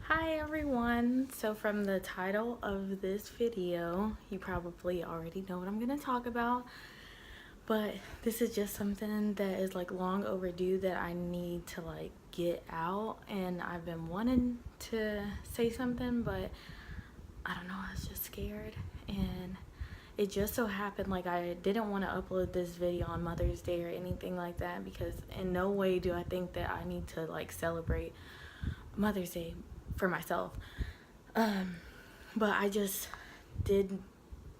Hi everyone! So from the title of this video, you probably already know what I'm going to talk about, but this is just something that is like long overdue that I need to like get out, and I've been wanting to say something, but I don't know, I was just scared. And it just so happened like I didn't want to upload this video on Mother's Day or anything like that, because in no way do I think that I need to like celebrate Mother's Day for myself. But I just did,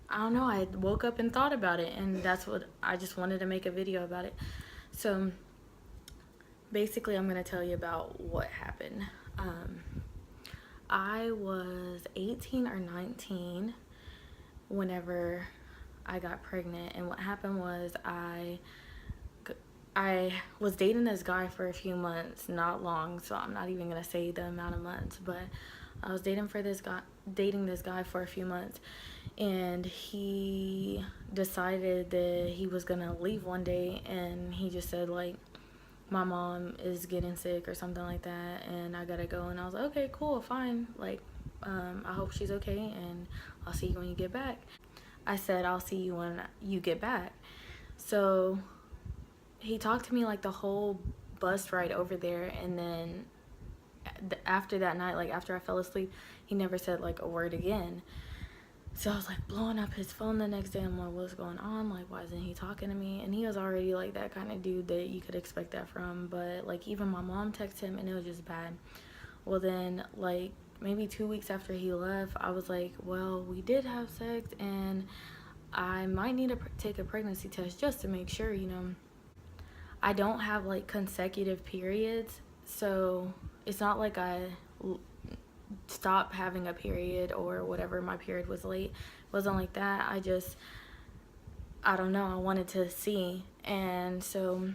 I don't know, I woke up and thought about it, and that's what I just wanted to make a video about it. So basically I'm going to tell you about what happened. I was 18 or 19 whenever I got pregnant, and what happened was I was dating this guy for a few months, not long, so I'm not even gonna say the amount of months, but I was dating this guy for a few months, and he decided that he was gonna leave one day, and he just said like, my mom is getting sick or something like that, and I gotta go. And I was like, okay, cool, fine, like I hope she's okay, and I'll see you when you get back. I said, I'll see you when you get back. So he talked to me like the whole bus ride over there, and then after that night, like after I fell asleep, he never said like a word again. So I was like blowing up his phone the next day. I'm like, what's going on? Like, why isn't he talking to me? And he was already like that kind of dude that you could expect that from. But like even my mom texted him, and it was just bad. Well, then like maybe 2 weeks after he left, I was like, well, we did have sex, and I might need to take a pregnancy test just to make sure, you know. I don't have like consecutive periods, so it's not like I stopped having a period or whatever, my period was late. It wasn't like that. I don't know, I wanted to see. And so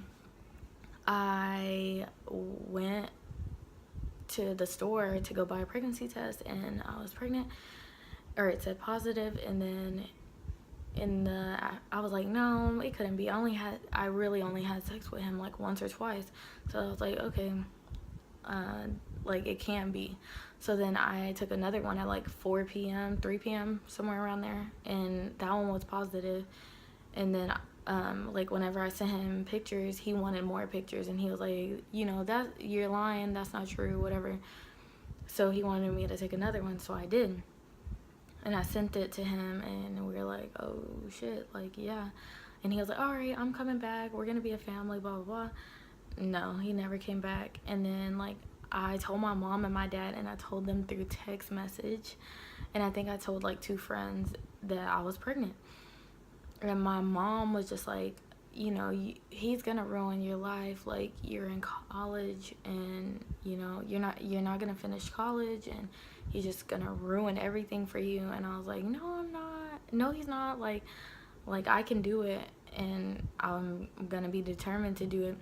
I went to the store to go buy a pregnancy test, and I was pregnant, or it said positive. And then I was like, no, it couldn't be. I really only had sex with him like once or twice. So I was like, okay, like it can't be. So then I took another one at like 4 p.m., 3 p.m., somewhere around there, and that one was positive. And then like whenever I sent him pictures, he wanted more pictures, and he was like, you know, that you're lying, that's not true, whatever. So he wanted me to take another one, so I did. And I sent it to him, and we were like, oh shit, like, yeah. And he was like, all right, I'm coming back, we're gonna be a family, blah blah blah. No, he never came back. And then like I told my mom and my dad, and I told them through text message, and I think I told like 2 friends that I was pregnant. And my mom was just like, you know, he's gonna ruin your life, like you're in college, and you know you're not gonna finish college, and he's just gonna ruin everything for you. And I was like, no, I'm not, no, he's not, like I can do it, and I'm gonna be determined to do it.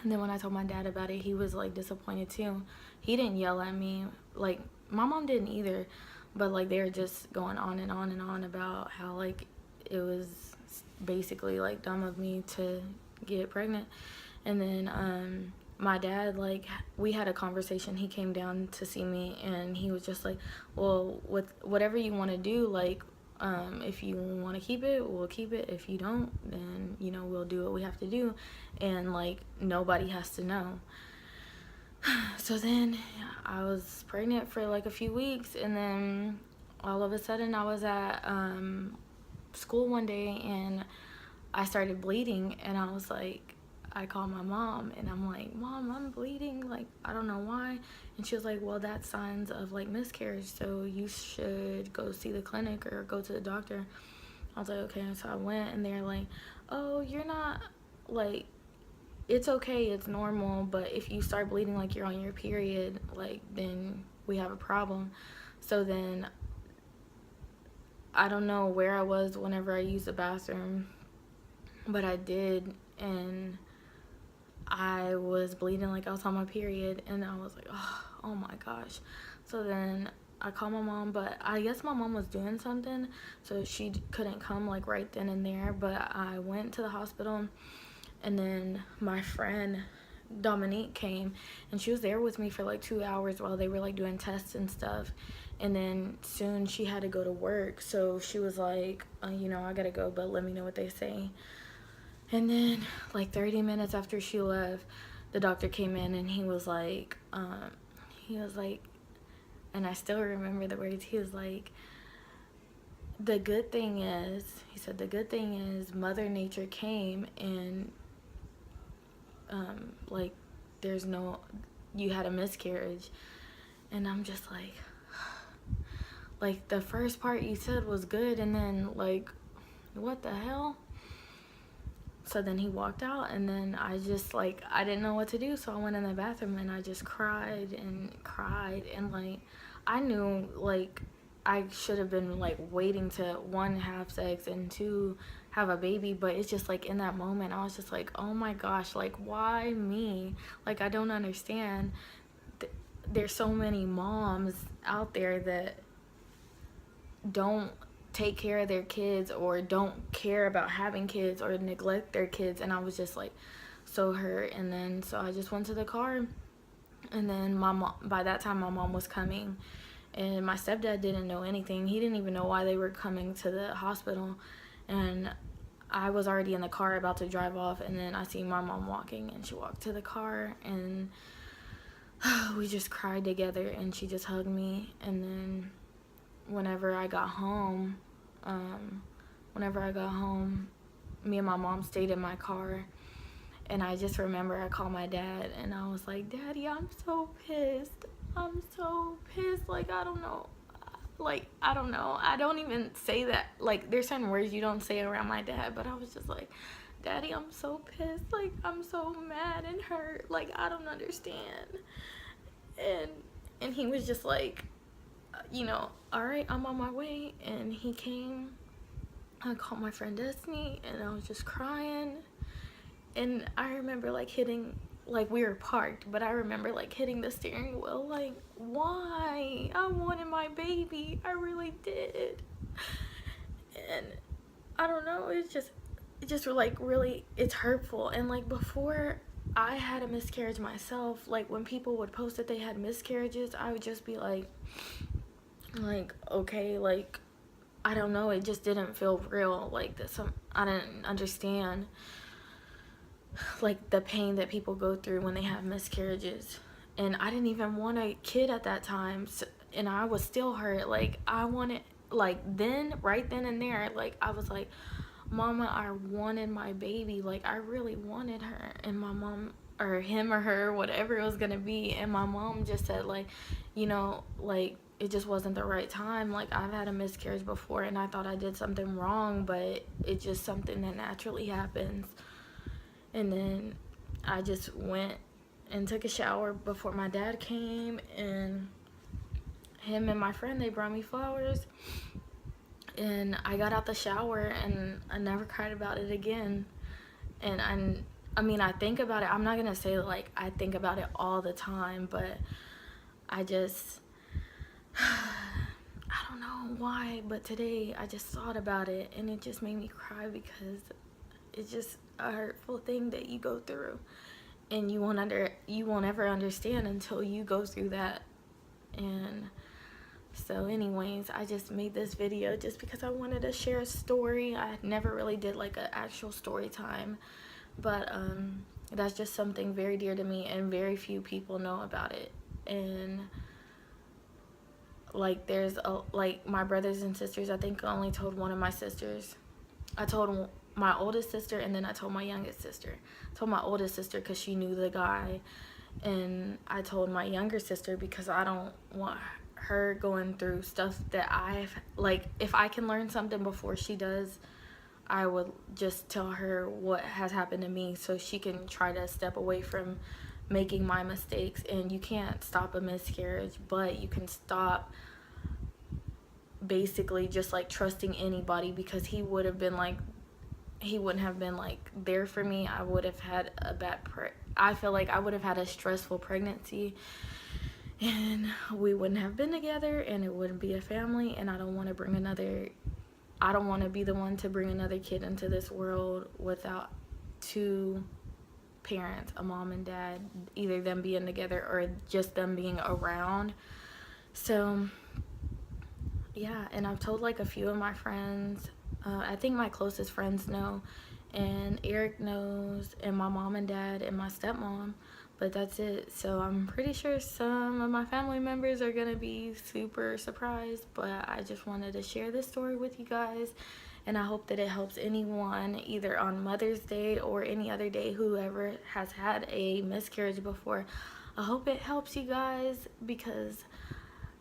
And then when I told my dad about it, he was like disappointed too. He didn't yell at me, like my mom didn't either, but like they were just going on and on and on about how like it was basically like dumb of me to get pregnant. And then my dad, like we had a conversation. He came down to see me, and he was just like, well, with whatever you want to do, like if you want to keep it, we'll keep it. If you don't, then you know, we'll do what we have to do, and like nobody has to know. So then I was pregnant for like a few weeks, and then all of a sudden I was at school one day, and I started bleeding, and I was like, I called my mom, and I'm like, Mom, I'm bleeding, like I don't know why. And she was like, well, that's signs of like miscarriage, so you should go see the clinic or go to the doctor. I was like, okay. So I went, and they're like, oh, you're not, like, it's okay, it's normal, but if you start bleeding like you're on your period, like then we have a problem. So then I don't know where I was whenever I used the bathroom, but I did, and I was bleeding like I was on my period, and I was like, oh my gosh. So then I called my mom, but I guess my mom was doing something, so she couldn't come like right then and there. But I went to the hospital, and then my friend Dominique came, and she was there with me for like 2 hours while they were like doing tests and stuff. And then soon she had to go to work, so she was like, you know, I gotta go, but let me know what they say. And then like 30 minutes after she left, the doctor came in, and he was like, and I still remember the words. He was like, the good thing is, he said, the good thing is Mother Nature came and like you had a miscarriage. And I'm just like the first part you said was good, and then like, what the hell? So then he walked out, and then I just like, I didn't know what to do, so I went in the bathroom and I just cried and cried. And like, I knew like I should have been like waiting to, one, have sex, and two, have a baby. But it's just like, in that moment I was just like, oh my gosh, like, why me? Like, I don't understand. There's so many moms out there that don't take care of their kids, or don't care about having kids, or neglect their kids. And I was just like so hurt. And then so I just went to the car, and then my mom, by that time my mom was coming, and my stepdad didn't know anything. He didn't even know why they were coming to the hospital. And I was already in the car about to drive off, and then I see my mom walking, and she walked to the car, and we just cried together, and she just hugged me. And then whenever I got home, me and my mom stayed in my car. And I just remember I called my dad, and I was like, Daddy, I'm so pissed. I'm so pissed. Like, I don't know. Like, I don't know. I don't even say that. Like, there's certain words you don't say around my dad, but I was just like, Daddy, I'm so pissed. Like, I'm so mad and hurt. Like, I don't understand. And he was just like, you know, all right, I'm on my way. And he came. I called my friend Destiny, and I was just crying. And I remember like hitting, like, we were parked, but I remember like hitting the steering wheel, like, why? I wanted my baby. I really did. And I don't know, it just like really, it's hurtful. And like, before I had a miscarriage myself, like when people would post that they had miscarriages, I would just be like, okay, like, I don't know, it just didn't feel real. Like, I didn't understand like the pain that people go through when they have miscarriages. And I didn't even want a kid at that time, so, and I was still hurt. Like, I wanted, like, right then and there, like, I was like, Mama, I wanted my baby. Like, I really wanted her. And my mom, or him or her, whatever it was gonna be, and my mom just said, like, you know, like, it just wasn't the right time. Like, I've had a miscarriage before, and I thought I did something wrong, but it's just something that naturally happens. And then I just went and took a shower before my dad came, and him and my friend, they brought me flowers. And I got out the shower, and I never cried about it again. And I mean, I think about it. I'm not gonna say like I think about it all the time, but I just, I don't know why, but today I just thought about it, and it just made me cry, because it's just a hurtful thing that you go through, and you won't ever understand until you go through that. And so anyways, I just made this video just because I wanted to share a story. I never really did like an actual story time, but that's just something very dear to me, and very few people know about it. And like, there's like my brothers and sisters, I think I only told one of my sisters. I told my oldest sister, and then I told my youngest sister. I told my oldest sister because she knew the guy, and I told my younger sister because I don't want her going through stuff that I've, like, if I can learn something before she does, I would just tell her what has happened to me, so she can try to step away from making my mistakes. And you can't stop a miscarriage, but you can stop basically just like trusting anybody, because he wouldn't have been like there for me. I would have had I feel like I would have had a stressful pregnancy, and we wouldn't have been together, and it wouldn't be a family. And I don't want to be the one to bring another kid into this world without two parents, a mom and dad, either them being together or just them being around. So yeah, and I've told like a few of my friends. I think my closest friends know, and Eric knows, and my mom and dad, and my stepmom. But that's it. So I'm pretty sure some of my family members are gonna be super surprised. But I just wanted to share this story with you guys, and I hope that it helps anyone either on Mother's Day or any other day, whoever has had a miscarriage before. I hope it helps you guys, because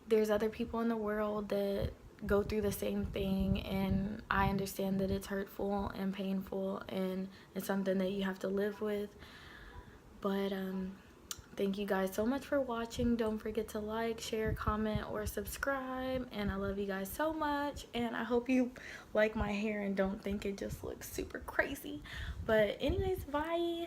there's other people in the world that go through the same thing, and I understand that it's hurtful and painful, and it's something that you have to live with. But thank you guys so much for watching. Don't forget to like, share, comment, or subscribe, and I love you guys so much, and I hope you like my hair and don't think it just looks super crazy. But anyways, bye.